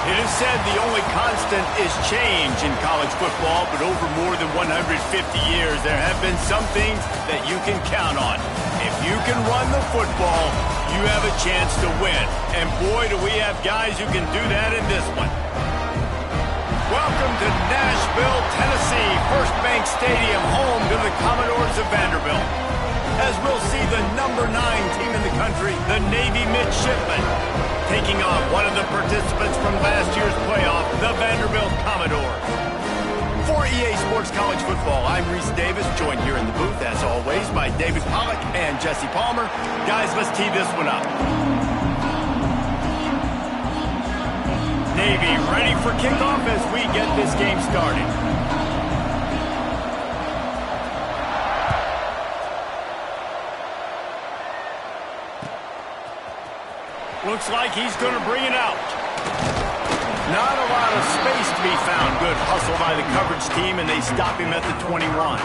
It is said the only constant is change in college football, but over more than 150 years, there have been some things that you can count on. If you can run the football, you have a chance to win. And boy, do we have guys who can do that in this one. Welcome to Nashville, Tennessee, First Bank Stadium, home to the Commodores of Vanderbilt. As we'll see the #9 team in the country, the Navy Midshipmen, taking on one of the participants from last year's playoff, the Vanderbilt Commodores. For EA Sports College Football, I'm Reese Davis, joined here in the booth, as always, by David Pollack and Jesse Palmer. Guys, let's tee this one up. Navy ready for kickoff as we get this game started. Looks like he's going to bring it out. Not a lot of space to be found. Good hustle by the coverage team, and they stop him at the 21.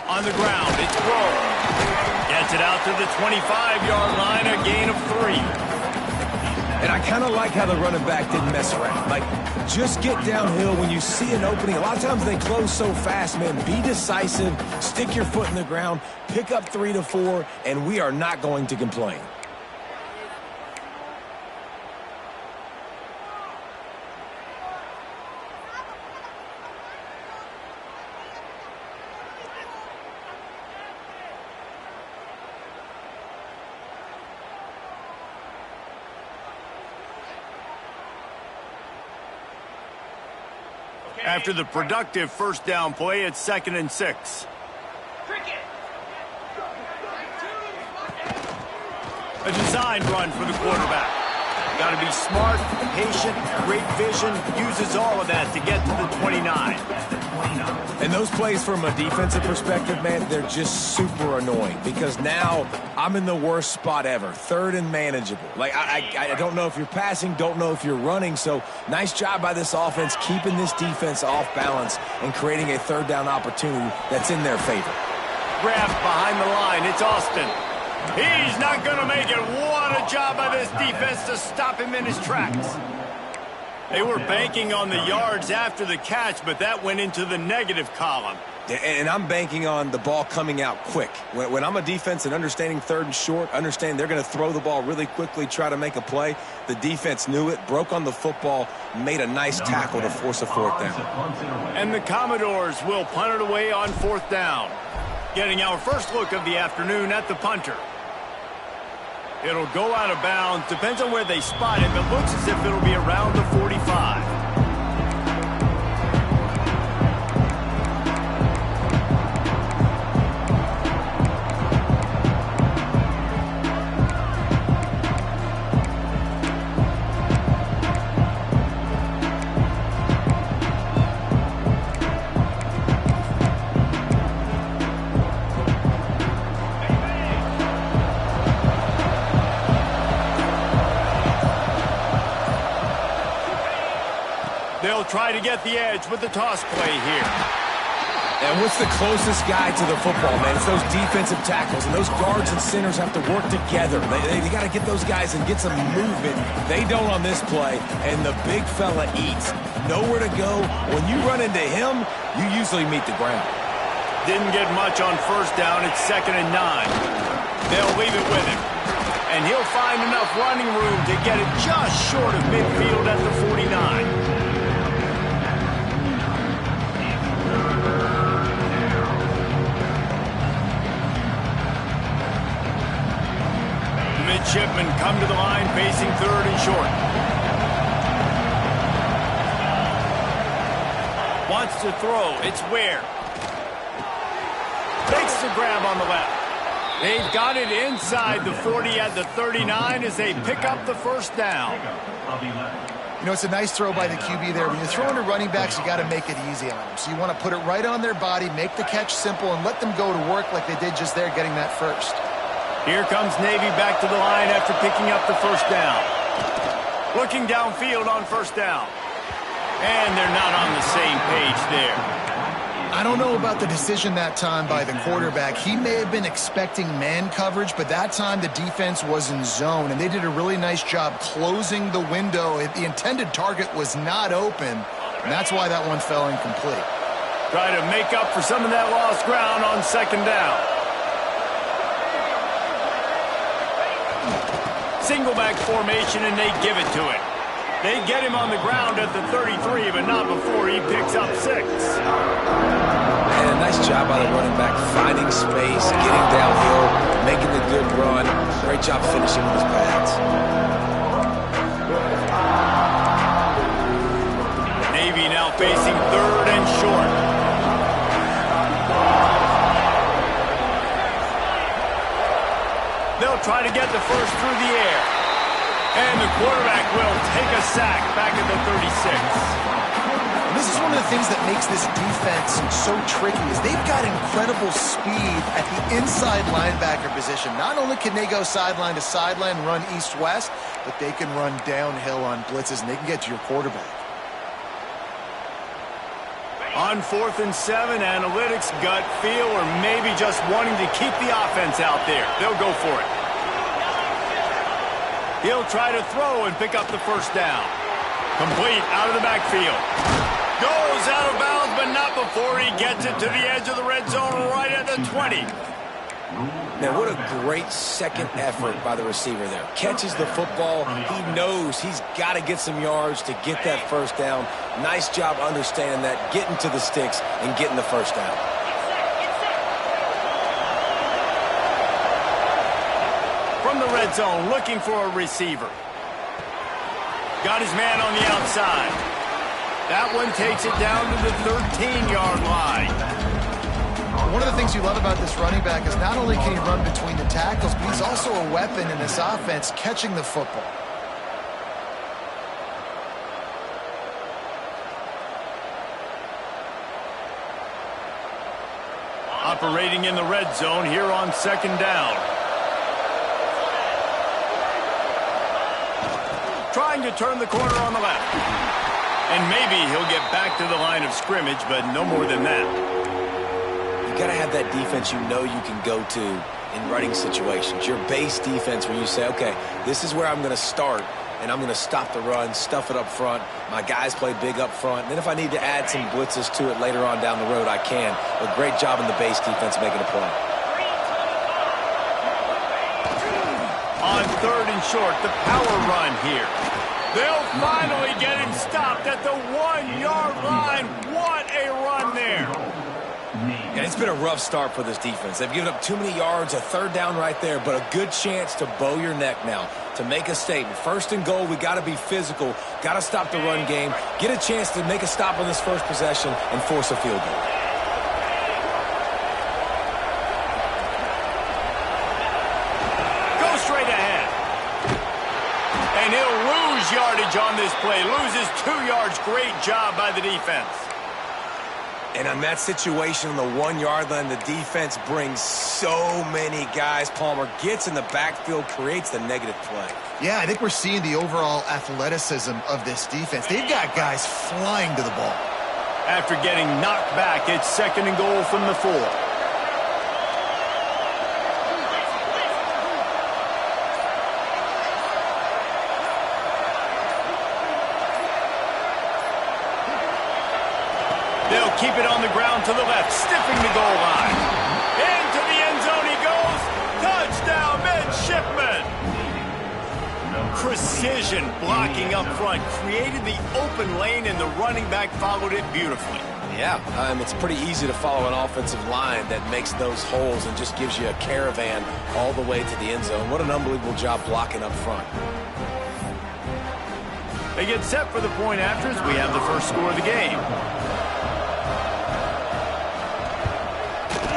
On the ground, it's Rowe. Gets it out to the 25-yard line, a gain of 3. And I kind of like how the running back didn't mess around. Like, just get downhill when you see an opening. A lot of times they close so fast, man. Be decisive, stick your foot in the ground, pick up 3 to 4, and we are not going to complain. After the productive first down play, it's 2nd and 6. A designed run for the quarterback. Got to be smart, patient, great vision, uses all of that to get to the 29. And those plays from a defensive perspective, man, they're just super annoying because now I'm in the worst spot ever, 3rd and manageable. Like, I don't know if you're passing, don't know if you're running, so nice job by this offense keeping this defense off balance and creating a 3rd down opportunity that's in their favor. Grabbed behind the line, it's Austin. He's not going to make it. What a job by this defense to stop him in his tracks. They were banking on the yards after the catch, but that went into the negative column. And I'm banking on the ball coming out quick. When I'm a defense and understanding 3rd and short, understand they're going to throw the ball really quickly, try to make a play. The defense knew it, broke on the football, made a nice tackle to force a 4th down. And the Commodores will punt it away on 4th down. Getting our first look of the afternoon at the punter. It'll go out of bounds. Depends on where they spot it, but looks as if it'll be around the 45. They'll try to get the edge with the toss play here. And what's the closest guy to the football, man? It's those defensive tackles, and those guards and centers have to work together. They got to get those guys and get some movement. They don't on this play, and the big fella eats. Nowhere to go. When you run into him, you usually meet the ground. Didn't get much on 1st down. It's 2nd and 9. They'll leave it with him. And he'll find enough running room to get it just short of midfield at the 49. Midshipmen come to the line facing 3rd and short. Wants to throw. It's Ware. Takes the grab on the left. They've got it inside the 40 at the 39 as they pick up the first down. You know, it's a nice throw by the QB there. When you're throwing to running backs, you got to make it easy on them. So you want to put it right on their body, make the catch simple, and let them go to work like they did just there, getting that first. Here comes Navy back to the line after picking up the first down. Looking downfield on first down. And they're not on the same page there. I don't know about the decision that time by the quarterback. He may have been expecting man coverage, but that time the defense was in zone, and they did a really nice job closing the window. The intended target was not open, and that's why that one fell incomplete. Try to make up for some of that lost ground on second down. Single back formation, and they give it to him. They get him on the ground at the 33, but not before he picks up 6. And a nice job by the running back, finding space, getting downhill, making the good run. Great job finishing with his pads. Navy now facing 3rd and short. They'll try to get the first through the air. And the quarterback will take a sack back at the 36. This is one of the things that makes this defense so tricky is they've got incredible speed at the inside linebacker position. Not only can they go sideline to sideline, run east-west, but they can run downhill on blitzes, and they can get to your quarterback. On 4th and 7, analytics, gut feel, or maybe just wanting to keep the offense out there. They'll go for it. He'll try to throw and pick up the first down. Complete out of the backfield. Goes out of bounds, but not before he gets it to the edge of the red zone right at the 20. Now, what a great second effort by the receiver there. Catches the football. He knows he's got to get some yards to get that first down. Nice job understanding that, getting to the sticks and getting the first down. From the red zone, looking for a receiver. Got his man on the outside. That one takes it down to the 13-yard line. One of the things you love about this running back is not only can he run between the tackles, but he's also a weapon in this offense, catching the football. Operating in the red zone here on second down. Trying to turn the corner on the left. And maybe he'll get back to the line of scrimmage, but no more than that. You got to have that defense you know you can go to in running situations. Your base defense where you say, okay, this is where I'm going to start, and I'm going to stop the run, stuff it up front. My guys play big up front. And then if I need to add some blitzes to it later on down the road, I can. But great job in the base defense making a play. On 3rd and short, the power run here. They'll finally get him stopped at the 1-yard line. What a run there. And it's been a rough start for this defense. They've given up too many yards, a third down right there, but a good chance to bow your neck now, to make a statement. 1st and goal, we got to be physical, got to stop the run game, get a chance to make a stop on this first possession and force a field goal. Go straight ahead. And he'll lose yardage on this play. Loses 2 yards. Great job by the defense. And on that situation on the 1-yard line, the defense brings so many guys. Palmer gets in the backfield, creates the negative play. Yeah, I think we're seeing the overall athleticism of this defense. They've got guys flying to the ball. After getting knocked back, it's 2nd and goal from the 4. They'll keep it on the ground to the left, stiffing the goal line. Into the end zone he goes. Touchdown, midshipman. Precision blocking up front. Created the open lane, and the running back followed it beautifully. Yeah, it's pretty easy to follow an offensive line that makes those holes and just gives you a caravan all the way to the end zone. What an unbelievable job blocking up front. They get set for the point after as we have the first score of the game.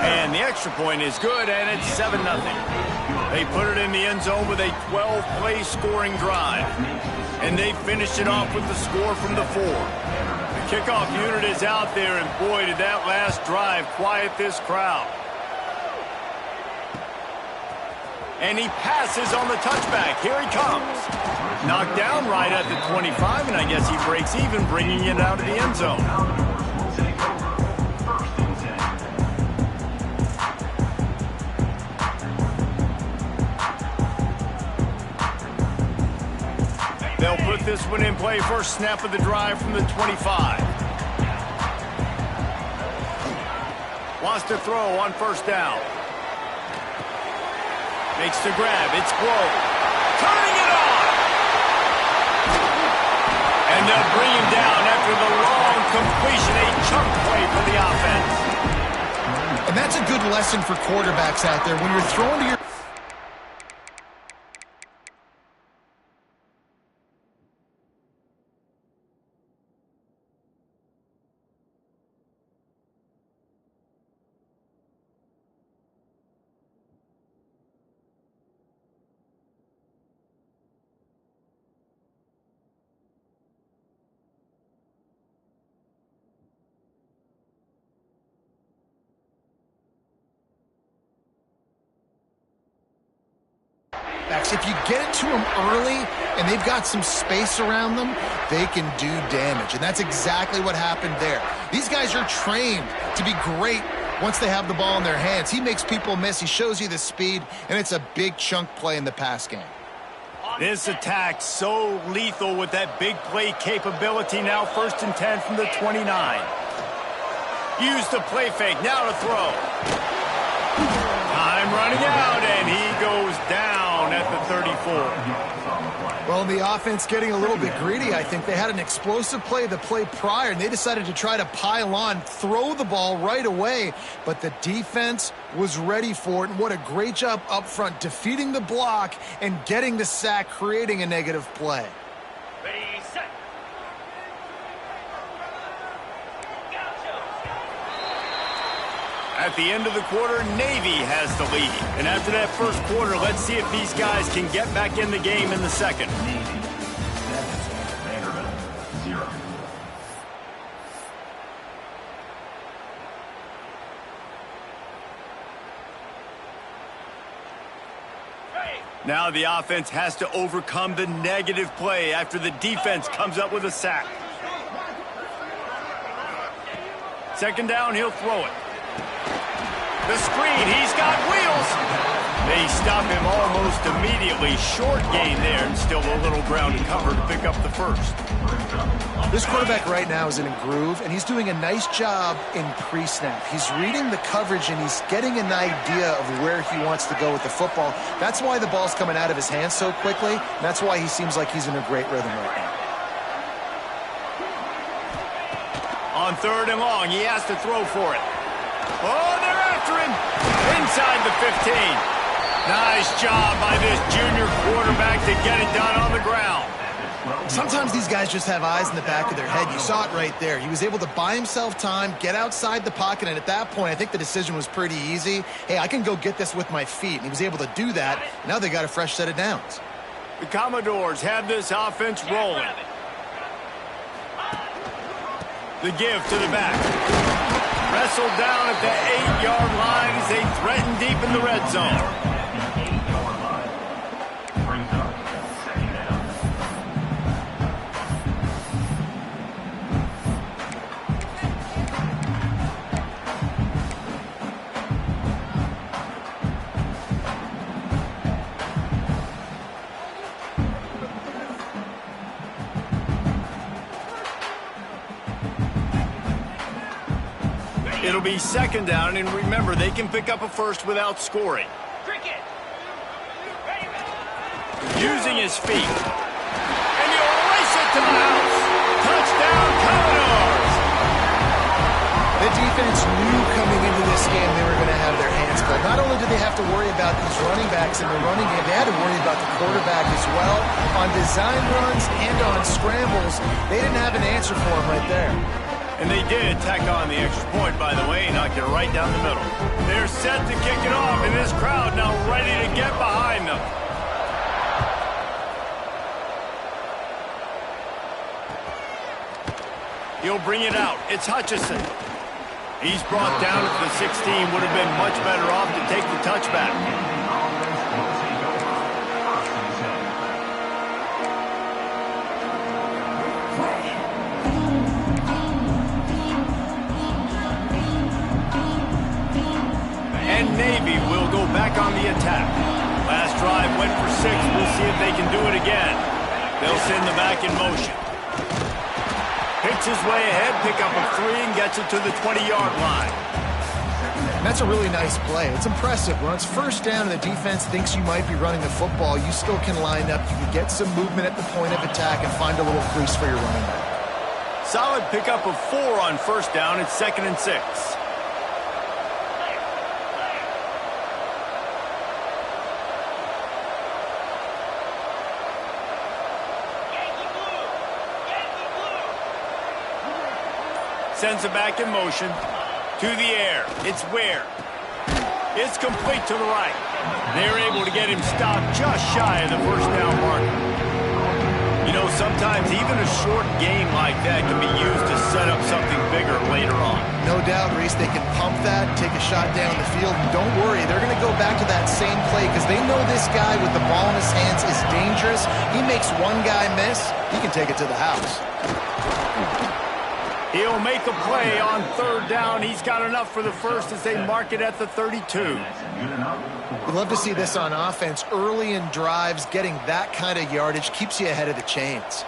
And the extra point is good, and it's 7-0. They put it in the end zone with a 12-play scoring drive. And they finished it off with the score from the 4. The kickoff unit is out there, and boy, did that last drive quiet this crowd. And he passes on the touchback. Here he comes. Knocked down right at the 25, and I guess he breaks even, bringing it out of the end zone. They'll put this one in play. First snap of the drive from the 25. Wants to throw on first down. Makes the grab. It's Glow. Turning it on. And they'll bring him down after the long completion. A chunk play for the offense. And that's a good lesson for quarterbacks out there. When you're throwing to your... If you get it to them early and they've got some space around them, they can do damage. And that's exactly what happened there. These guys are trained to be great once they have the ball in their hands. He makes people miss. He shows you the speed, and it's a big chunk play in the pass game. This attack so lethal with that big play capability. Now 1st and 10 from the 29. Use the play fake. Now to throw. Time running out, and he goes down at the 34. Well, the offense getting a little bit greedy, I think. They had an explosive play the play prior, and they decided to try to pile on, throw the ball right away. But the defense was ready for it, and what a great job up front, defeating the block and getting the sack, creating a negative play. Ready, set. At the end of the quarter, Navy has the lead. And after that first quarter, let's see if these guys can get back in the game in the second. Navy 7, Vanderbilt 0. Now the offense has to overcome the negative play after the defense comes up with a sack. Second down, he'll throw it. The screen, he's got wheels. They stop him almost immediately. Short gain there, and still a little ground to cover to pick up the first. This quarterback right now is in a groove, and he's doing a nice job in pre-snap. He's reading the coverage, and he's getting an idea of where he wants to go with the football. That's why the ball's coming out of his hands so quickly, and that's why he seems like he's in a great rhythm right now. On 3rd and long, he has to throw for it. Oh, they're after him. Inside the 15. Nice job by this junior quarterback to get it done on the ground. Sometimes these guys just have eyes in the back of their head. You saw it right there. He was able to buy himself time, get outside the pocket, and at that point, I think the decision was pretty easy. Hey, I can go get this with my feet. And he was able to do that. Now they got a fresh set of downs. The Commodores have this offense rolling. The give to the back. Wrestled down at the 8-yard line as they threaten deep in the red zone. It'll be second down, and remember, they can pick up a first without scoring. Using his feet. And he'll race it to the house. Touchdown, Commodores! The defense knew coming into this game they were going to have their hands full. Not only did they have to worry about these running backs in the running game, they had to worry about the quarterback as well. On design runs and on scrambles, they didn't have an answer for him right there. And they did tack on the extra point, by the way, knocked it right down the middle. They're set to kick it off, and this crowd now ready to get behind them. He'll bring it out. It's Hutchinson. He's brought down at the 16. Would have been much better off to take the touchback. And Navy will go back on the attack. Last drive went for 6. We'll see if they can do it again. They'll send the back in motion. Picks his way ahead, pick up a 3, and gets it to the 20-yard line. And that's a really nice play. It's impressive. When it's first down and the defense thinks you might be running the football, you still can line up. You can get some movement at the point of attack and find a little crease for your running back. Solid pickup of 4 on first down. It's 2nd and 6. Sends it back in motion. To the air. It's Ware. It's complete to the right. They're able to get him stopped just shy of the first down marker. You know, sometimes even a short game like that can be used to set up something bigger later on. No doubt, Reese, they can pump that, take a shot down the field, and don't worry, they're going to go back to that same play because they know this guy with the ball in his hands is dangerous. He makes one guy miss, he can take it to the house. He'll make a play on 3rd down. He's got enough for the first as they mark it at the 32. We'd love to see this on offense. Early in drives, getting that kind of yardage keeps you ahead of the chains.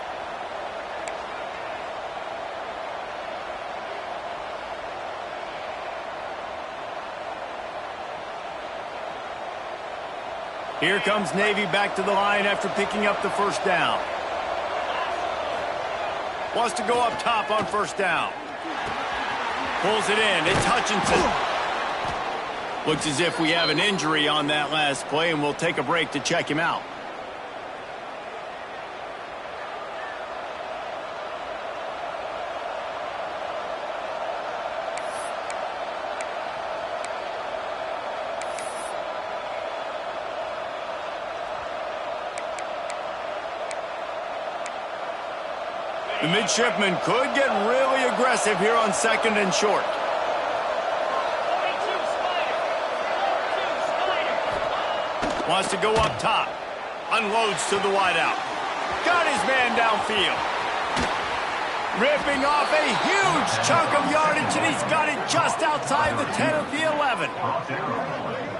Here comes Navy back to the line after picking up the first down. Wants to go up top on first down. Pulls it in. It's Hutchinson. Looks as if we have an injury on that last play, and we'll take a break to check him out. The midshipman could get really aggressive here on 2nd and short. Wants to go up top. Unloads to the wideout. Got his man downfield. Ripping off a huge chunk of yardage, and he's got it just outside the 10 of the 11.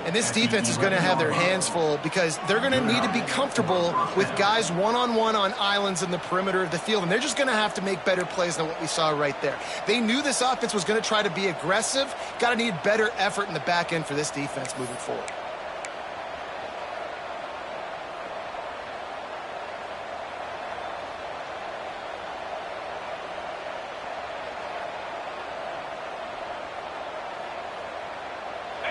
And this defense is going to have their hands full because they're going to need to be comfortable with guys one-on-one on islands in the perimeter of the field. And they're just going to have to make better plays than what we saw right there. They knew this offense was going to try to be aggressive. Got to need better effort in the back end for this defense moving forward.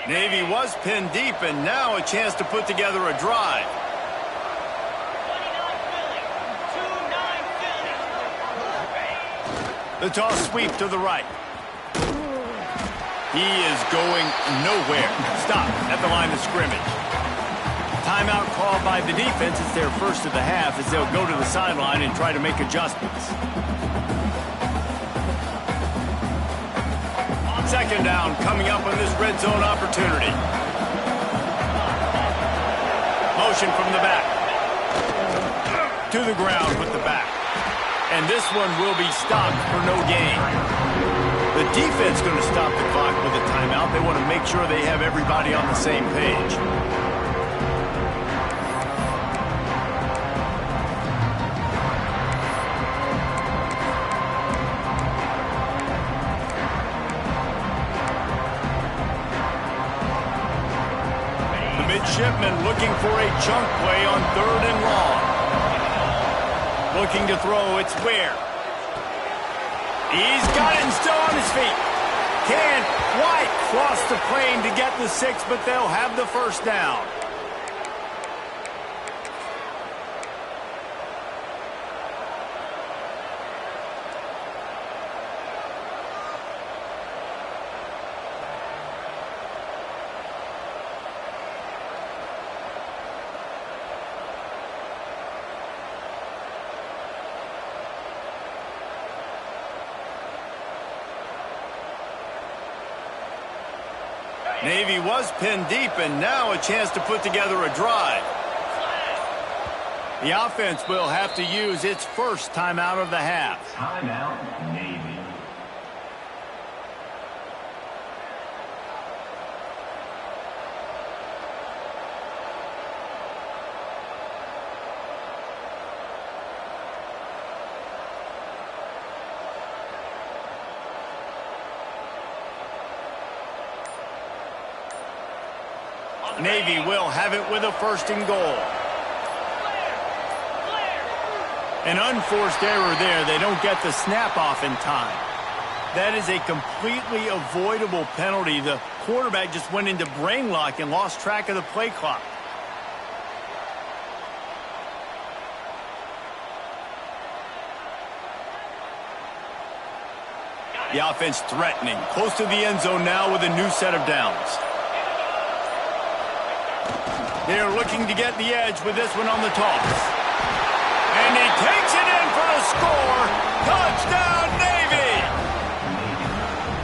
Navy was pinned deep, and now a chance to put together a drive. The toss sweep to the right. He is going nowhere. Stop at the line of scrimmage. Timeout called by the defense. It's their first of the half as they'll go to the sideline and try to make adjustments. 2nd down coming up on this red zone opportunity. Motion from the back. To the ground with the back. And this one will be stopped for no gain. The defense going to stop the clock with a timeout. They want to make sure they have everybody on the same page. Midshipman looking for a chunk play on 3rd and long. Looking to throw, it's Ware. He's got it and still on his feet. Can't quite cross the plane to get the 6, but they'll have the first down. Navy was pinned deep, and now a chance to put together a drive. The offense will have to use its first timeout of the half. Timeout, Navy. Navy will have it with a first and goal. An unforced error there. They don't get the snap off in time. That is a completely avoidable penalty. The quarterback just went into brain lock and lost track of the play clock. The offense threatening. Close to the end zone now with a new set of downs. They're looking to get the edge with this one on the toss. And he takes it in for the score. Touchdown, Navy!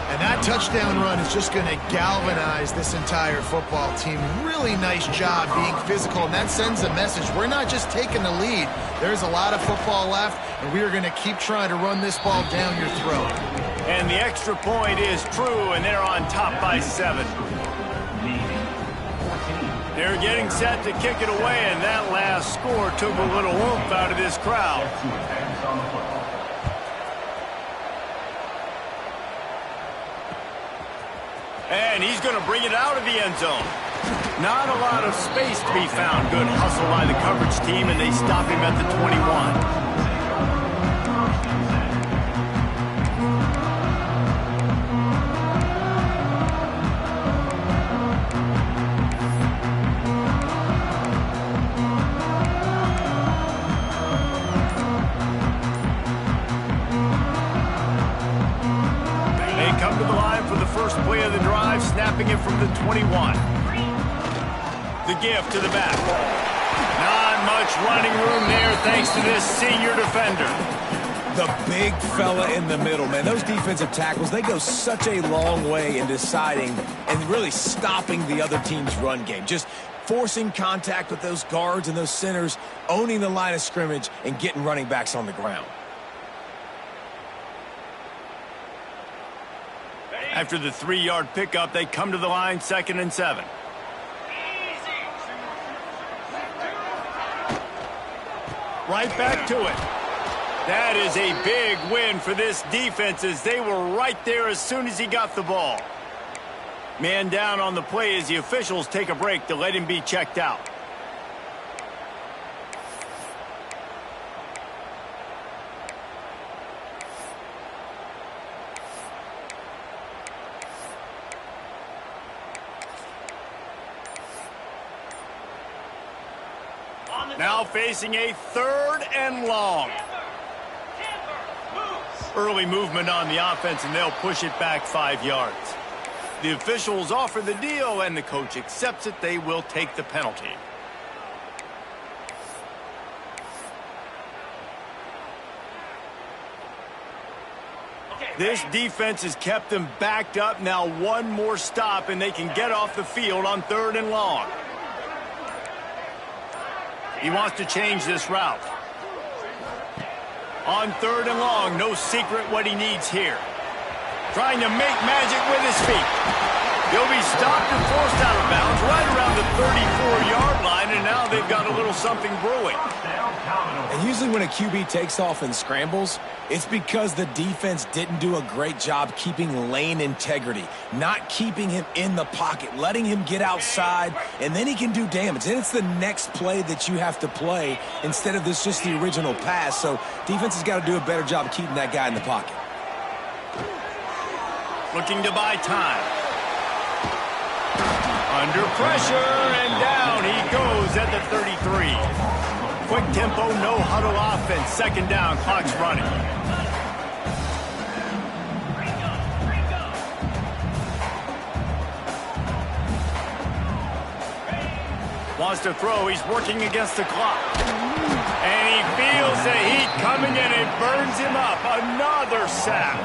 And that touchdown run is just going to galvanize this entire football team. Really nice job being physical, and that sends a message. We're not just taking the lead. There's a lot of football left, and we are going to keep trying to run this ball down your throat. And the extra point is true, and they're on top by 7. They're getting set to kick it away, and that last score took a little oomph out of this crowd. And he's going to bring it out of the end zone. Not a lot of space to be found. Good hustle by the coverage team, and they stop him at the 21. Play of the drive, snapping it from the 21. The gift to the back. Not much running room there thanks to this senior defender. The big fella in the middle, man. Those defensive tackles, they go such a long way in deciding and really stopping the other team's run game. Just forcing contact with those guards and those centers, owning the line of scrimmage, and getting running backs on the ground. After the 3-yard pickup, they come to the line, 2nd and 7. Right back to it. That is a big win for this defense as they were right there as soon as he got the ball. Man down on the play as the officials take a break to let him be checked out. Now facing a 3rd and long. Early movement on the offense, and they'll push it back 5 yards. The officials offer the deal, and the coach accepts it. They will take the penalty. This defense has them them backed up. Now one more stop, and they can get off the field on 3rd and long. He wants to change this route. On 3rd and long, no secret what he needs here. Trying to make magic with his feet. He'll be stopped and forced out of bounds right around the 34-yard line, and now they've got a little something brewing. And usually when a QB takes off and scrambles, it's because the defense didn't do a great job keeping lane integrity, not keeping him in the pocket, letting him get outside, and then he can do damage. Then it's the next play that you have to play instead of this just the original pass. So defense has got to do a better job of keeping that guy in the pocket. Looking to buy time. Under pressure, and down he goes at the 33. Quick tempo, no huddle offense. 2nd down, clock's running. Wants to throw, he's working against the clock. And he feels the heat coming in, it burns him up. Another sack.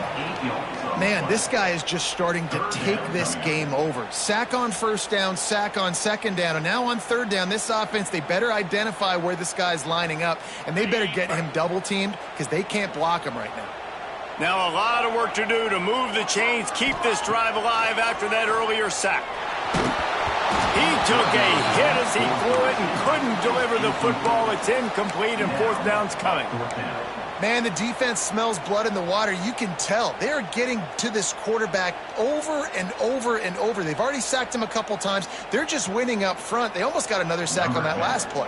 Man, this guy is just starting to take this game over. Sack on first down, sack on second down, and now on third down, this offense, they better identify where this guy's lining up, and they better get him double-teamed because they can't block him right now. Now a lot of work to do to move the chains, keep this drive alive after that earlier sack. He took a hit as he threw it and couldn't deliver the football. It's incomplete and fourth down's coming. Man, the defense smells blood in the water. You can tell. They're getting to this quarterback over and over and over. They've already sacked him a couple times. They're just winning up front. They almost got another sack on that last play.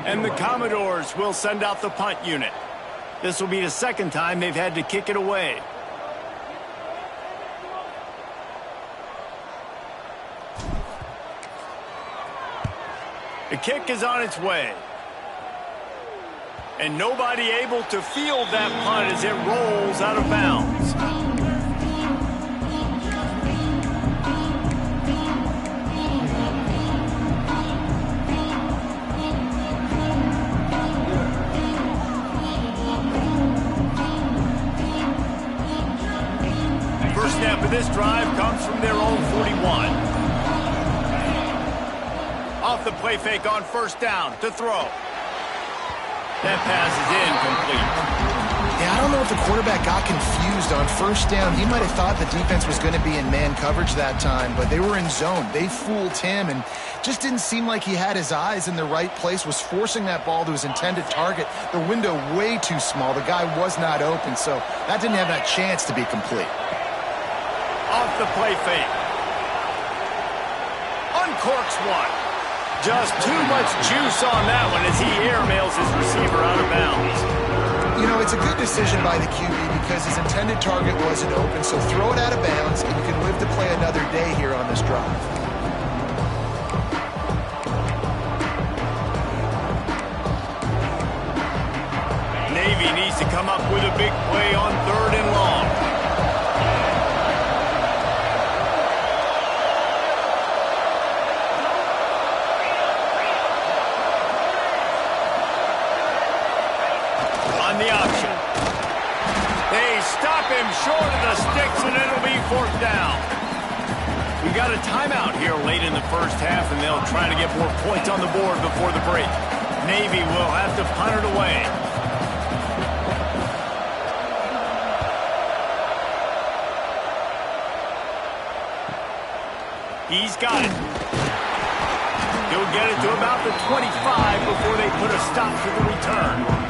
And the Commodores will send out the punt unit. This will be the second time they've had to kick it away. The kick is on its way. And nobody able to field that punt as it rolls out of bounds. First snap of this drive comes from their own 41. Off the play fake on first down to throw. That pass is incomplete. Yeah, I don't know if the quarterback got confused on first down. He might have thought the defense was going to be in man coverage that time, but they were in zone. They fooled him and just didn't seem like he had his eyes in the right place, was forcing that ball to his intended target. The window way too small. The guy was not open, so that didn't have that chance to be complete. Off the play fake. Uncorks one. Just too much juice on that one as he airmails his receiver out of bounds. You know, it's a good decision by the QB because his intended target wasn't open, so throw it out of bounds and you can live to play another day here on this drive. Navy needs to come up with a big play on third and long. The option. They stop him short of the sticks, and it'll be fourth down. We got a timeout here late in the first half, and they'll try to get more points on the board before the break. Navy will have to punt it away. He's got it. He'll get it to about the 25 before they put a stop to the return.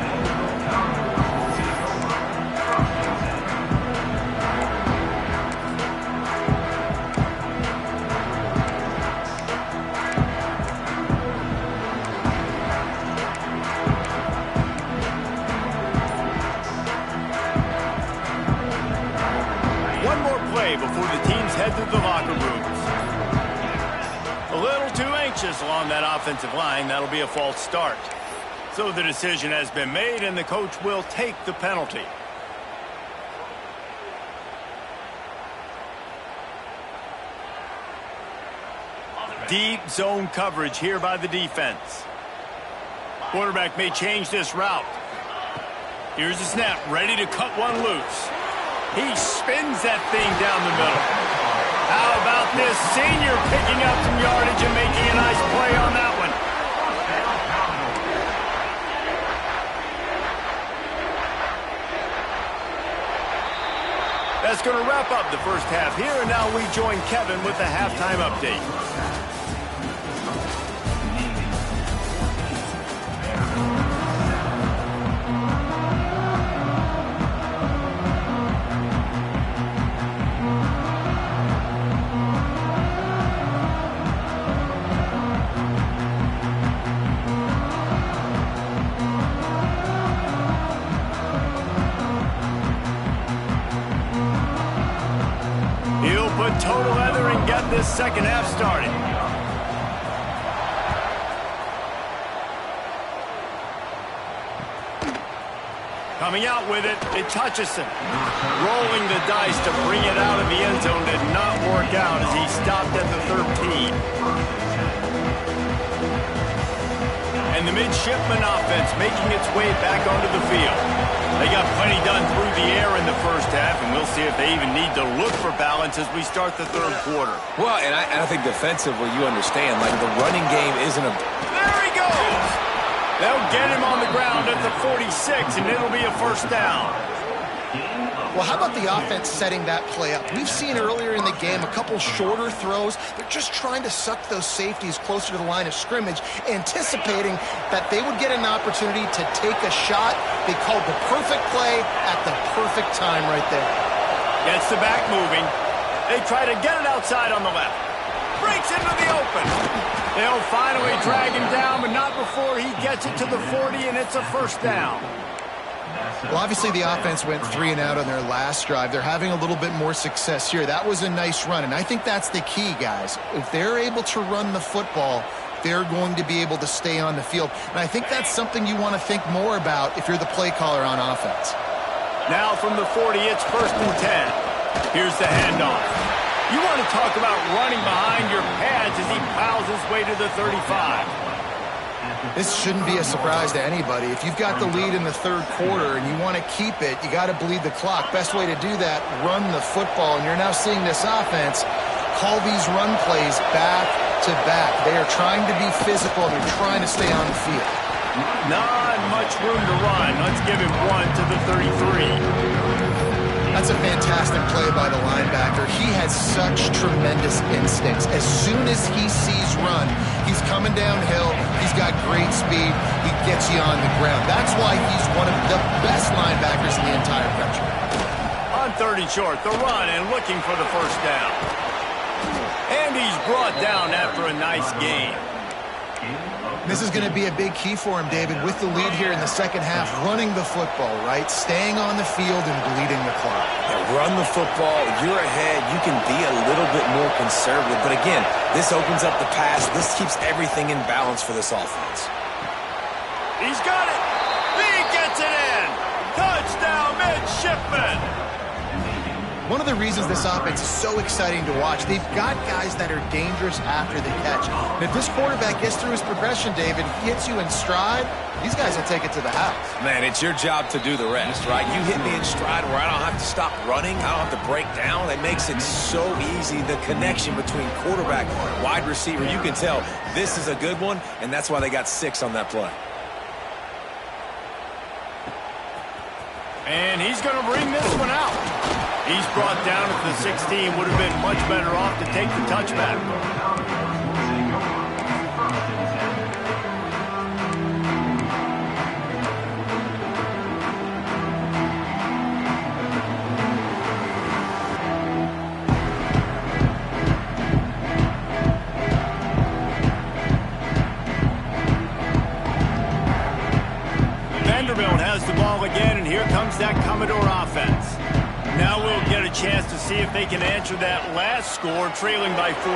Before the teams head to the locker rooms. A little too anxious along that offensive line. That'll be a false start. So the decision has been made, and the coach will take the penalty. Deep zone coverage here by the defense. Quarterback may change this route. Here's the snap, ready to cut one loose. He spins that thing down the middle. How about this senior picking up some yardage and making a nice play on that one? That's going to wrap up the first half here, and now we join Kevin with the halftime update. Total leather and get this second half started. Coming out with it, it's Hutchinson. Rolling the dice to bring it out of the end zone did not work out as he stopped at the 13. And And the midshipman offense making its way back onto the field. They got plenty done through the air in the first half, and we'll see if they even need to look for balance as we start the third quarter. Well, and I think defensively, you understand, like the running game isn't a... There he goes! They'll get him on the ground at the 46, and it'll be a first down. Well, how about the offense setting that play up? We've seen earlier in the game a couple shorter throws. They're just trying to suck those safeties closer to the line of scrimmage, anticipating that they would get an opportunity to take a shot. They called the perfect play at the perfect time right there. Gets the back moving. They try to get it outside on the left. Breaks into the open. They'll finally drag him down, but not before he gets it to the 40, and it's a first down. Well, obviously the offense went 3 and out on their last drive. They're having a little bit more success here. That was a nice run, and I think that's the key, guys. If they're able to run the football, they're going to be able to stay on the field. And I think that's something you want to think more about if you're the play caller on offense. Now from the 40, it's 1st and 10. Here's the handoff. You want to talk about running behind your pads as he plows his way to the 35. This shouldn't be a surprise to anybody. If you've got the lead in the third quarter and you want to keep it, you got to bleed the clock. Best way to do that, run the football. And you're now seeing this offense call these run plays back to back. They are trying to be physical. They're trying to stay on the field. Not much room to run. Let's give him one to the 33. That's a fantastic play by the linebacker. He has such tremendous instincts. As soon as he sees run, he's coming downhill. He's got great speed. He gets you on the ground. That's why he's one of the best linebackers in the entire country. On 3rd and short, the run and looking for the first down. And he's brought down after a nice gain. This is going to be a big key for him, David, with the lead here in the second half, running the football, right? Staying on the field and bleeding the clock. Yeah, run the football, you're ahead, you can be a little bit more conservative. But again, this opens up the pass. This keeps everything in balance for this offense. He's got it. He gets it in. Touchdown, midshipman. One of the reasons this offense is so exciting to watch, they've got guys that are dangerous after the catch. And if this quarterback gets through his progression, David, he hits you in stride, these guys will take it to the house. Man, it's your job to do the rest, right? You hit me in stride where I don't have to stop running. I don't have to break down. It makes it so easy. The connection between quarterback and wide receiver, you can tell this is a good one, and that's why they got 6 on that play. And he's going to bring this one out. He's brought down at the 16. Would have been much better off to take the touchback. Vanderbilt has the ball again, and here comes that Commodore offense. Now we'll get a chance to see if they can answer that last score, trailing by 14,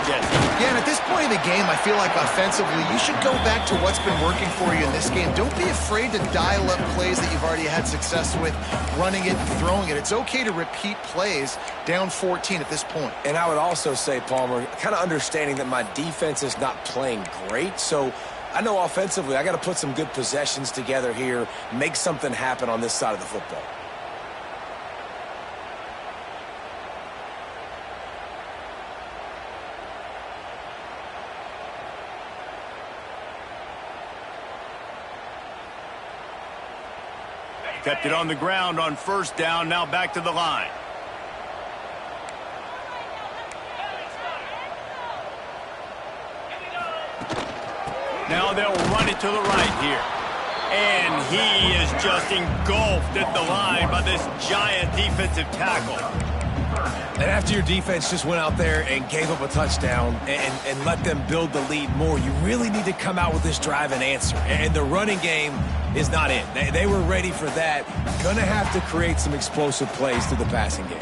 Jesse. Yeah, and at this point in the game, I feel like offensively, you should go back to what's been working for you in this game. Don't be afraid to dial up plays that you've already had success with, running it and throwing it. It's okay to repeat plays down 14 at this point. And I would also say, Palmer, kind of understanding that my defense is not playing great, so I know offensively I got to put some good possessions together here, make something happen on this side of the football. Kept it on the ground on first down, now back to the line. Now they'll run it to the right here. And he is just engulfed at the line by this giant defensive tackle. And after your defense just went out there and gave up a touchdown and let them build the lead more, you really need to come out with this drive and answer. And the running game is not in. They were ready for that. Gonna have to create some explosive plays through the passing game.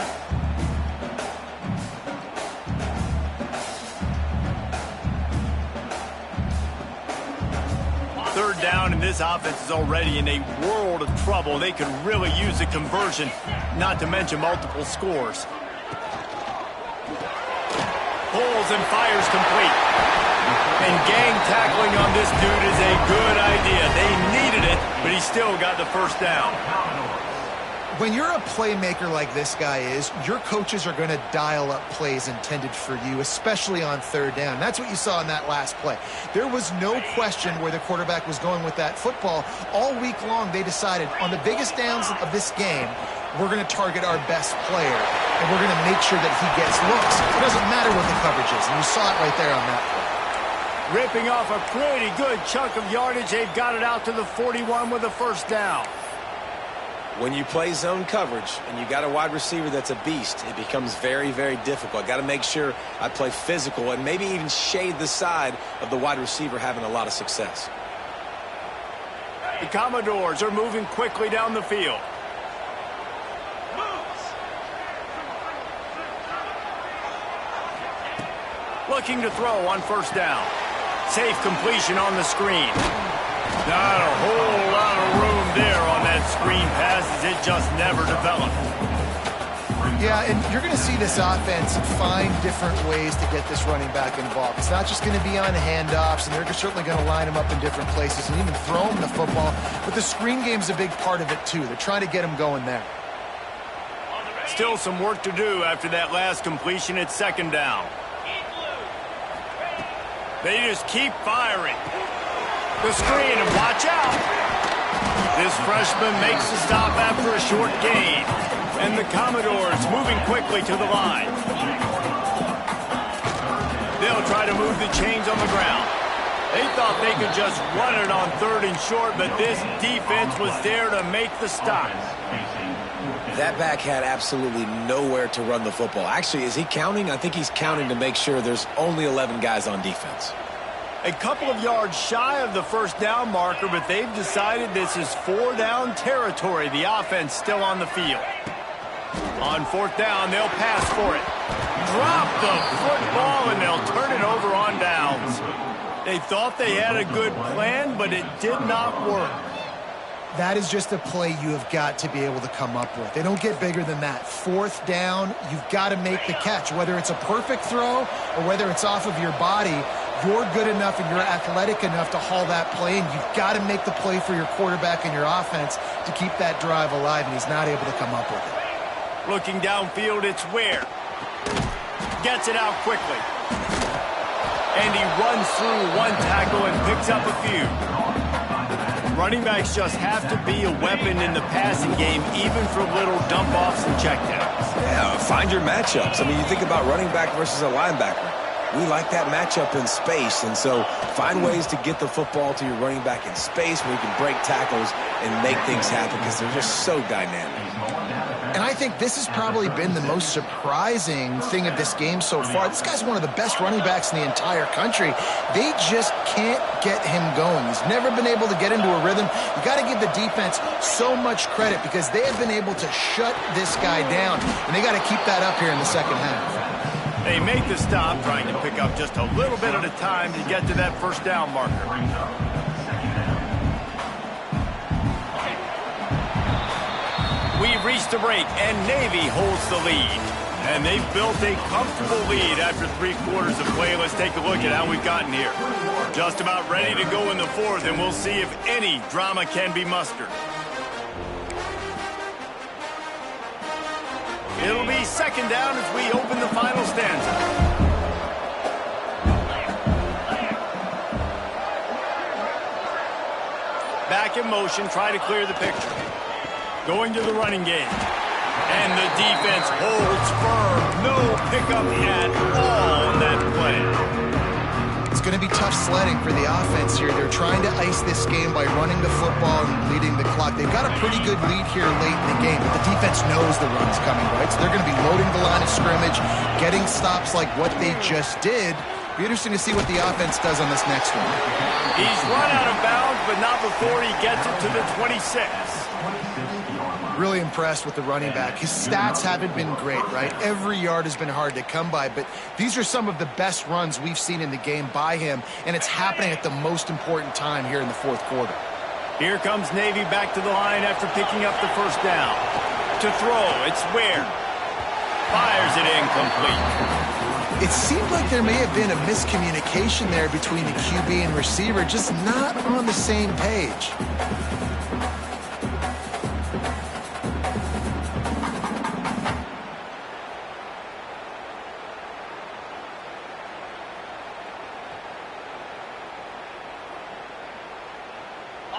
Third down, and this offense is already in a world of trouble. They could really use a conversion, not to mention multiple scores. Pulls and fires complete. And gang tackling on this dude is a good idea. They needed it, but he still got the first down. When you're a playmaker like this guy is, your coaches are going to dial up plays intended for you, especially on third down. That's what you saw in that last play. There was no question where the quarterback was going with that football. All week long, they decided on the biggest downs of this game, we're going to target our best player, and we're going to make sure that he gets looks. It doesn't matter what the coverage is, and you saw it right there on that play. Ripping off a pretty good chunk of yardage. They've got it out to the 41 with a first down. When you play zone coverage and you got a wide receiver that's a beast, it becomes very, very difficult. I got to make sure I play physical and maybe even shade the side of the wide receiver having a lot of success. The Commodores are moving quickly down the field. Looking to throw on first down. Safe completion on the screen. Not a whole lot of room there on that screen pass as it just never developed. Yeah, and you're going to see this offense find different ways to get this running back involved. It's not just going to be on handoffs, and they're certainly going to line him up in different places and even throw him the football. But the screen game's a big part of it, too. They're trying to get him going there. Still some work to do after that last completion at second down. They just keep firing. The screen, and watch out. This freshman makes the stop after a short gain. And the Commodores moving quickly to the line. They'll try to move the chains on the ground. They thought they could just run it on third and short, but this defense was there to make the stop. That back had absolutely nowhere to run the football. Actually, is he counting? I think he's counting to make sure there's only 11 guys on defense. A couple of yards shy of the first down marker, but they've decided this is 4-down territory. The offense still on the field. On fourth down, they'll pass for it. Drop the football, and they'll turn it over on downs. They thought they had a good plan, but it did not work. That is just a play you have got to be able to come up with. They don't get bigger than that. Fourth down, you've got to make the catch. Whether it's a perfect throw or whether it's off of your body, you're good enough and you're athletic enough to haul that play, and you've got to make the play for your quarterback and your offense to keep that drive alive, and he's not able to come up with it. Looking downfield, it's Ware. Gets it out quickly. And he runs through one tackle and picks up a few. Running backs just have to be a weapon in the passing game, even for little dump-offs and checkdowns. Yeah, find your matchups. I mean, you think about running back versus a linebacker. We like that matchup in space, and so find ways to get the football to your running back in space where you can break tackles and make things happen because they're just so dynamic. And I think this has probably been the most surprising thing of this game so far. This guy's one of the best running backs in the entire country. They just can't get him going. He's never been able to get into a rhythm. You got to give the defense so much credit because they have been able to shut this guy down, and they got to keep that up here in the second half. They make the stop, trying to pick up just a little bit at a time to get to that first down marker. We've reached the break, and Navy holds the lead. And they've built a comfortable lead after 3 quarters of play. Let's take a look at how we've gotten here. Just about ready to go in the fourth, and we'll see if any drama can be mustered. It'll be second down as we open the final stanza. Back in motion, try to clear the picture. Going to the running game. And the defense holds firm. No pickup at all on that play. It's going to be tough sledding for the offense here. They're trying to ice this game by running the football and leading the clock. They've got a pretty good lead here late in the game, but the defense knows the run's coming, right? So they're going to be loading the line of scrimmage, getting stops like what they just did. Be interesting to see what the offense does on this next one. He's run out of bounds, but not before he gets it to the 26. Really impressed with the running back. His stats haven't been great, right? Every yard has been hard to come by, but these are some of the best runs we've seen in the game by him, and it's happening at the most important time here in the fourth quarter. Here comes Navy back to the line after picking up the first down. To throw, it's Ware. Fires it incomplete. It seemed like there may have been a miscommunication there between the QB and receiver, just not on the same page.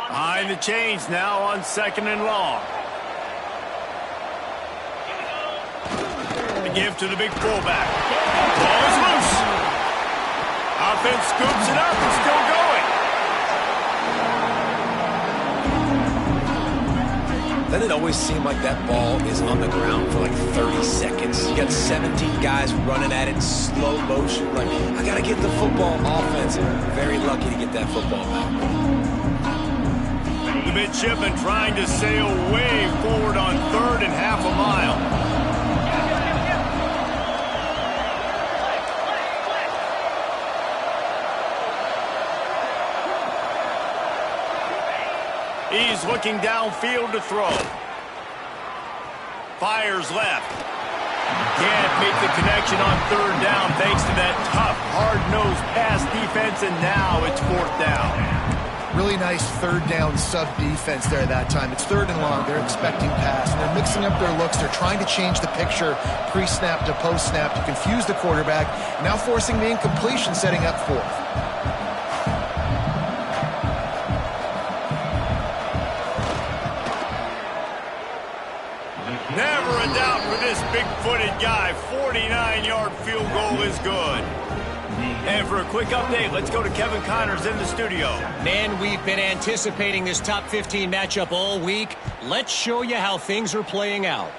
Behind the chains now on 2nd and long. The give to the big fullback. Ball is loose. Offense scoops it up and still going. Doesn't it always seem like that ball is on the ground for like 30 seconds? You got 17 guys running at it in slow motion. Like, I got to get the football. Offense, very lucky to get that football back. The midshipman trying to sail way forward on 3rd and half a mile. He's looking downfield to throw. Fires left. Can't make the connection on 3rd down thanks to that tough, hard-nosed pass defense, and now it's 4th down. Really nice 3rd down sub-defense there that time. It's 3rd and long. They're expecting pass, and they're mixing up their looks. They're trying to change the picture pre-snap to post-snap to confuse the quarterback, now forcing the incompletion, setting up 4th. Never a doubt for this big-footed guy. 49-yard field goal is good. And for a quick update, let's go to Kevin Connors in the studio. Man, we've been anticipating this top 15 matchup all week. Let's show you how things are playing out.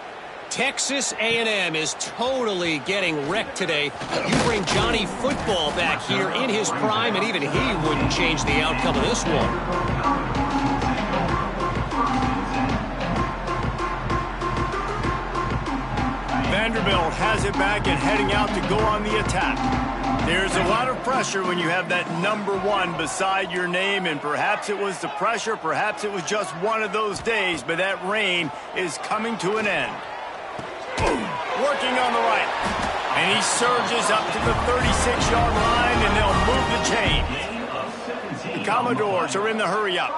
Texas A&M is totally getting wrecked today. You bring Johnny Football back here in his prime, and even he wouldn't change the outcome of this one. Vanderbilt has it back and heading out to go on the attack. There's a lot of pressure when you have that number 1 beside your name, and perhaps it was the pressure, perhaps it was just one of those days, but that reign is coming to an end. Working on the right, and he surges up to the 36-yard line, and they'll move the chain. The Commodores are in the hurry-up.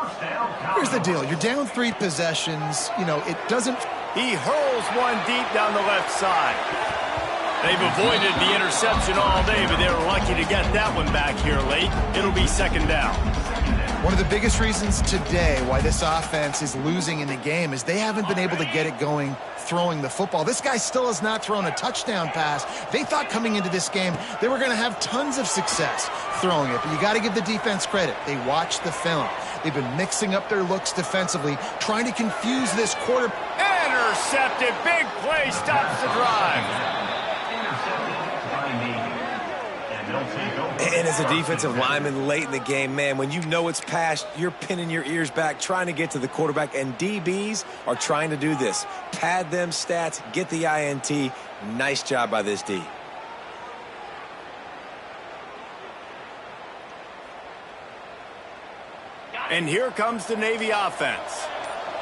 Here's the deal. You're down 3 possessions. You know, it doesn't... He hurls one deep down the left side. They've avoided the interception all day, but they were lucky to get that one back here late. It'll be 2nd down. One of the biggest reasons today why this offense is losing in the game is they haven't been able to get it going throwing the football. This guy still has not thrown a touchdown pass. They thought coming into this game they were going to have tons of success throwing it, but you got to give the defense credit. They watched the film. They've been mixing up their looks defensively, trying to confuse this quarter. Intercepted. Big play stops the drive. And as a defensive lineman late in the game, man, when you know it's past, you're pinning your ears back, trying to get to the quarterback, and DBs are trying to do this. Pad them stats, get the INT. Nice job by this D. And here comes the Navy offense.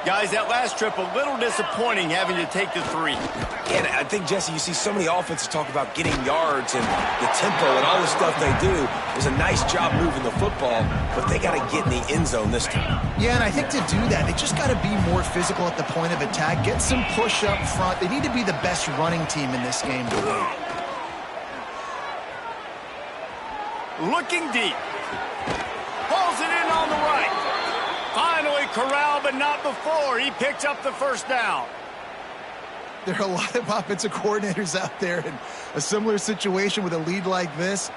Guys, that last trip, a little disappointing having to take the 3. And I think, Jesse, you see so many offenses talk about getting yards and the tempo and all the stuff they do. It was a nice job moving the football, but they got to get in the end zone this time. Yeah, and I think to do that, they just got to be more physical at the point of attack, get some push up front. They need to be the best running team in this game to win. Looking deep. Pulls it in on the right. Finally corralled, but not before. He picked up the 1st down. There are a lot of offensive coordinators out there in a similar situation with a lead like this.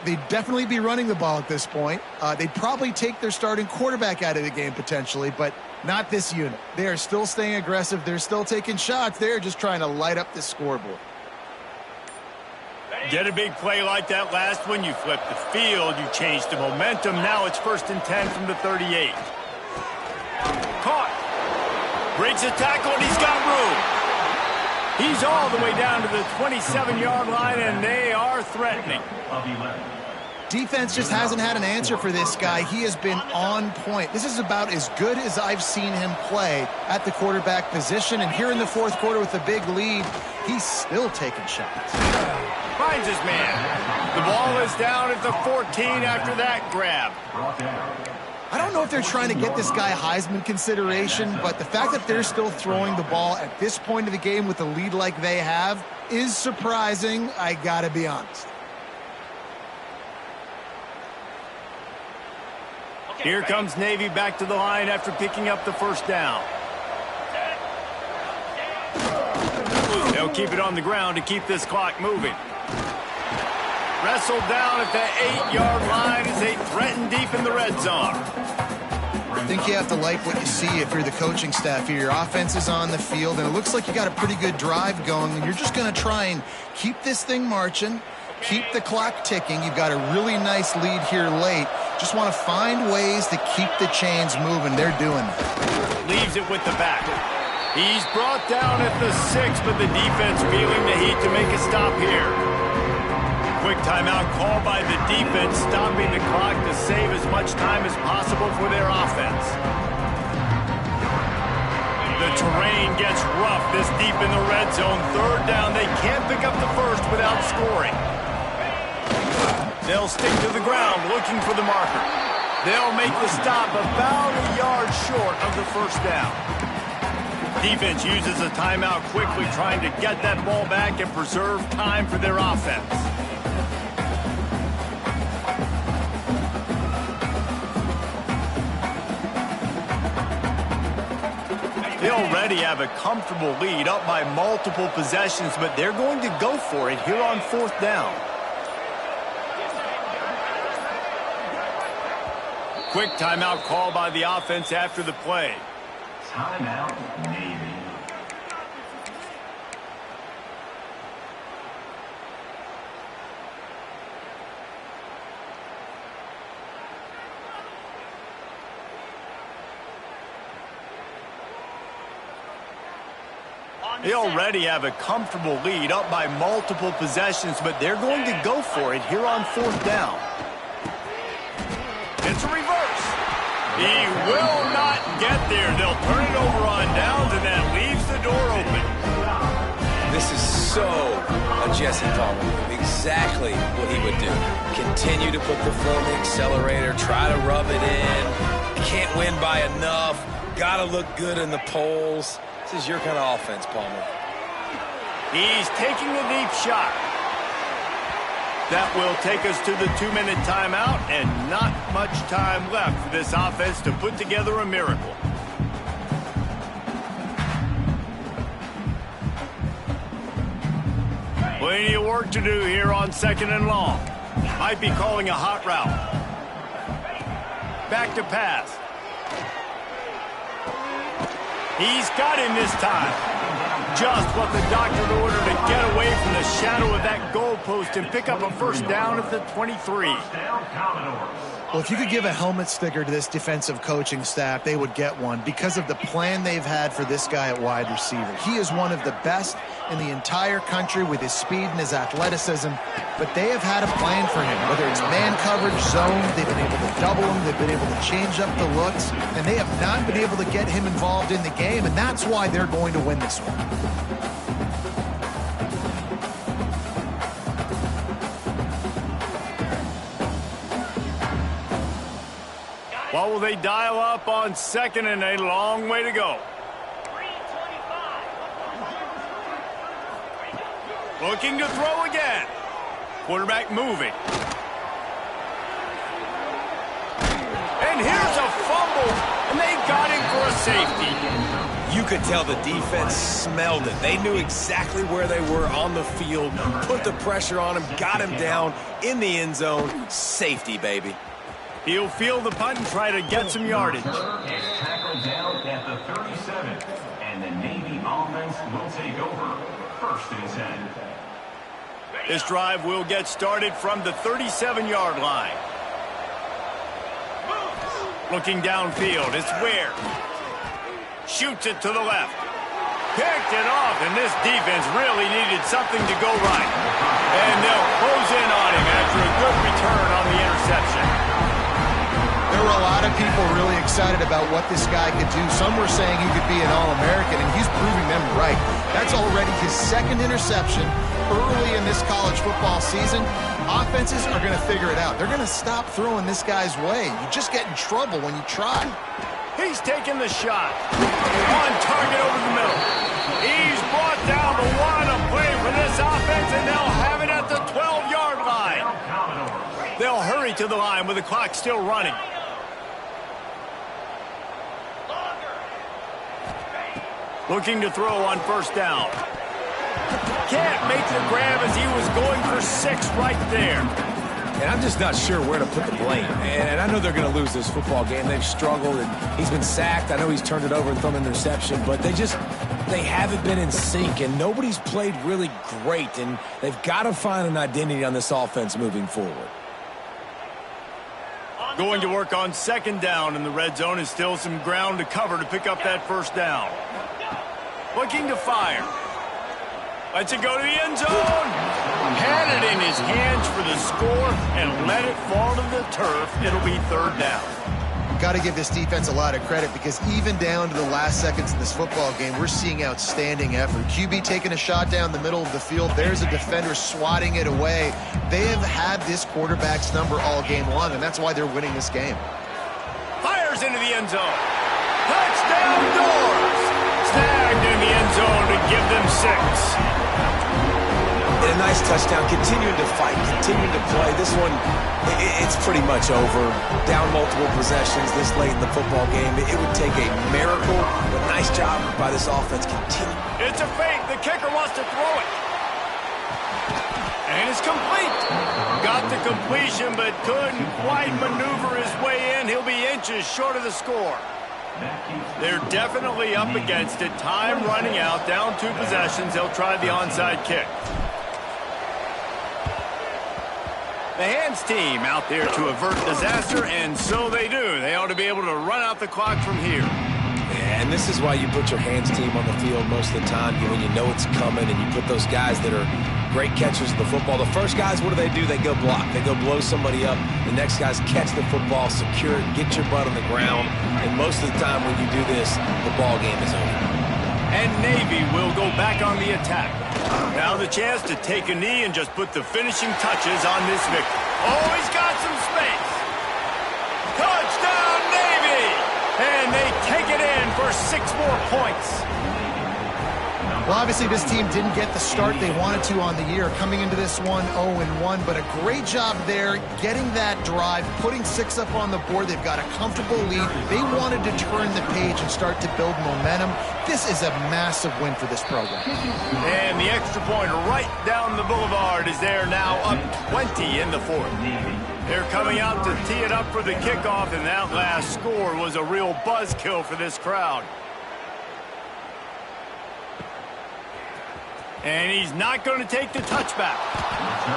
They'd definitely be running the ball at this point. They'd probably take their starting quarterback out of the game potentially, but not this unit. They are still staying aggressive. They're still taking shots. They're just trying to light up the scoreboard. Get a big play like that last one. You flip the field. You change the momentum. Now it's 1st and 10 from the 38. Caught. Breaks a tackle, and he's got room. He's all the way down to the 27-yard line, and they are threatening. Defense just hasn't had an answer for this guy. He has been on point. This is about as good as I've seen him play at the quarterback position. And here in the 4th quarter with a big lead, he's still taking shots. Finds his man. The ball is down at the 14 after that grab. I don't know if they're trying to get this guy Heisman consideration, but the fact that they're still throwing the ball at this point of the game with a lead like they have is surprising, I gotta be honest. Here comes Navy back to the line after picking up the first down. They'll keep it on the ground to keep this clock moving. Wrestled down at the 8-yard line as they threaten deep in the red zone. I think you have to like what you see if you're the coaching staff here. Your offense is on the field, and it looks like you got a pretty good drive going, and you're just going to try and keep this thing marching, keep the clock ticking. You've got a really nice lead here late. Just want to find ways to keep the chains moving. They're doing it. Leaves it with the back. He's brought down at the 6, but the defense feeling the heat to make a stop here. Quick timeout call by the defense, stopping the clock to save as much time as possible for their offense. The terrain gets rough this deep in the red zone. Third down, they can't pick up the first without scoring. They'll stick to the ground looking for the marker. They'll make the stop about a yard short of the first down. Defense uses a timeout quickly, trying to get that ball back and preserve time for their offense. They already have a comfortable lead, up by multiple possessions, but they're going to go for it here on fourth down. Quick timeout call by the offense after the play. Timeout, Navy. They already have a comfortable lead, up by multiple possessions, but they're going to go for it here on fourth down. It's a reverse. He will not get there. They'll turn it over on downs, and that leaves the door open. This is so a Jesse Palmer move. Exactly what he would do. Continue to put the foot on the accelerator, try to rub it in. Can't win by enough. Got to look good in the polls. This is your kind of offense, Palmer. He's taking a deep shot. That will take us to the 2-minute timeout, and not much time left for this offense to put together a miracle. Plenty of work to do here on 2nd and long. Might be calling a hot route. Back to pass. He's got him this time. Just what the doctor ordered to get away from the shadow of that goalpost and pick up a first down at the 23. Well, if you could give a helmet sticker to this defensive coaching staff, they would get one because of the plan they've had for this guy at wide receiver. He is one of the best in the entire country with his speed and his athleticism, but they have had a plan for him, whether it's man coverage, zone, they've been able to double him, they've been able to change up the looks, and they have not been able to get him involved in the game, and that's why they're going to win this one. What will they dial up on 2nd and a long way to go? Looking to throw again. Quarterback moving. And here's a fumble, and they got him for a safety. You could tell the defense smelled it. They knew exactly where they were on the field, put the pressure on him, got him down in the end zone. Safety, baby. He'll field the punt and try to get some yardage. Is tackled down at the 37, and the Navy offense will take over. 1st and 10. This drive will get started from the 37-yard line. Looking downfield, it's Ware. Shoots it to the left. Picked it off, and this defense really needed something to go right. And they'll close in on him after a good return on the interception. There were a lot of people really excited about what this guy could do. Some were saying he could be an All-American, and he's proving them right. That's already his second interception early in this college football season. Offenses are going to figure it out. They're going to stop throwing this guy's way. You just get in trouble when you try. He's taking the shot. On target over the middle. He's brought down the one. A play for this offense, and they'll have it at the 12-yard line. They'll hurry to the line with the clock still running. Looking to throw on first down. Can't make the grab as he was going for 6 right there. And I'm just not sure where to put the blame. And I know they're going to lose this football game. They've struggled, and he's been sacked. I know he's turned it over and thrown an interception, but they haven't been in sync, and nobody's played really great, and they've got to find an identity on this offense moving forward. Going to work on second down in the red zone is still some ground to cover to pick up that first down. Looking to fire. Lets it go to the end zone. Had it in his hands for the score and let it fall to the turf. It'll be third down. Got to give this defense a lot of credit, because even down to the last seconds in this football game, we're seeing outstanding effort. QB taking a shot down the middle of the field. There's a defender swatting it away. They have had this quarterback's number all game long, and that's why they're winning this game. Fires into the end zone. Touchdown Doors. Snagged in the end zone to give them 6. And a nice touchdown, continuing to fight, continuing to play. This one, it's pretty much over. Down multiple possessions this late in the football game. It would take a miracle, but nice job by this offense. Continue. It's a fake. The kicker wants to throw it. And it's complete. Got the completion, but couldn't quite maneuver his way in. He'll be inches short of the score. They're definitely up against it. Time running out. Down 2 possessions. They'll try the onside kick. The hands team out there to avert disaster, and so they do. They ought to be able to run out the clock from here. Yeah, and this is why you put your hands team on the field most of the time, when you know it's coming, and you put those guys that are great catchers of the football. The first guys, what do? They go block. They go blow somebody up. The next guys catch the football, secure it, get your butt on the ground. And most of the time when you do this, the ball game is over. And Navy will go back on the attack. Now the chance to take a knee and just put the finishing touches on this victory. Oh, he's got some space. Touchdown, Navy! And they take it in for 6 more points. Well, obviously this team didn't get the start they wanted to on the year, coming into this one 0-1, but a great job there getting that drive, putting 6 up on the board. They've got a comfortable lead. They wanted to turn the page and start to build momentum. This is a massive win for this program. And the extra point right down the boulevard is there now, up 20 in the 4th. They're coming out to tee it up for the kickoff, and that last score was a real buzzkill for this crowd. And he's not going to take the touchback.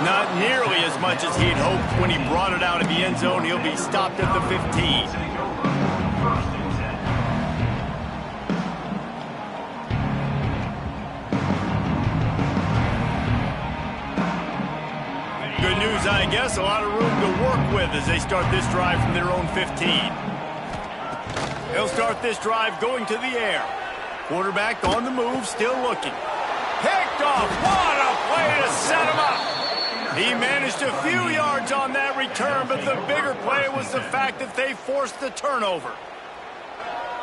Not nearly as much as he'd hoped when he brought it out of the end zone. He'll be stopped at the 15. Good news, I guess. A lot of room to work with as they start this drive from their own 15. They'll start this drive going to the air. Quarterback on the move, still looking. Picked off. What a play to set him up. He managed a few yards on that return, but the bigger play was the fact that they forced the turnover.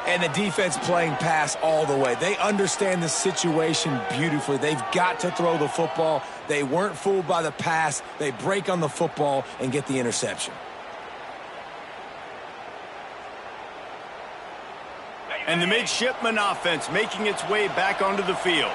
And the defense playing pass all the way. They understand the situation beautifully. They've got to throw the football. They weren't fooled by the pass. They break on the football and get the interception. And the midshipman offense making its way back onto the field.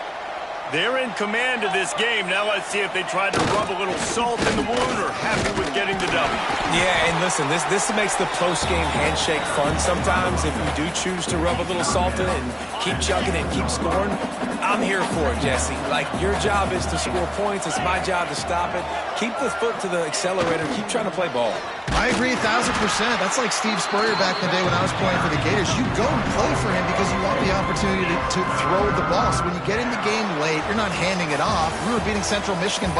They're in command of this game. Now let's see if they try to rub a little salt in the wound or happy with getting the W. Yeah, and listen, this makes the post-game handshake fun sometimes. If you do choose to rub a little salt in it and keep chugging and keep scoring, I'm here for it, Jesse. Like, your job is to score points. It's my job to stop it. Keep the foot to the accelerator. Keep trying to play ball. I agree 1,000%. That's like Steve Spurrier back in the day when I was playing for the Gators. You go and play for him because you want the opportunity to throw the ball. So when you get in the game late, you're not handing it off. We were beating Central Michigan by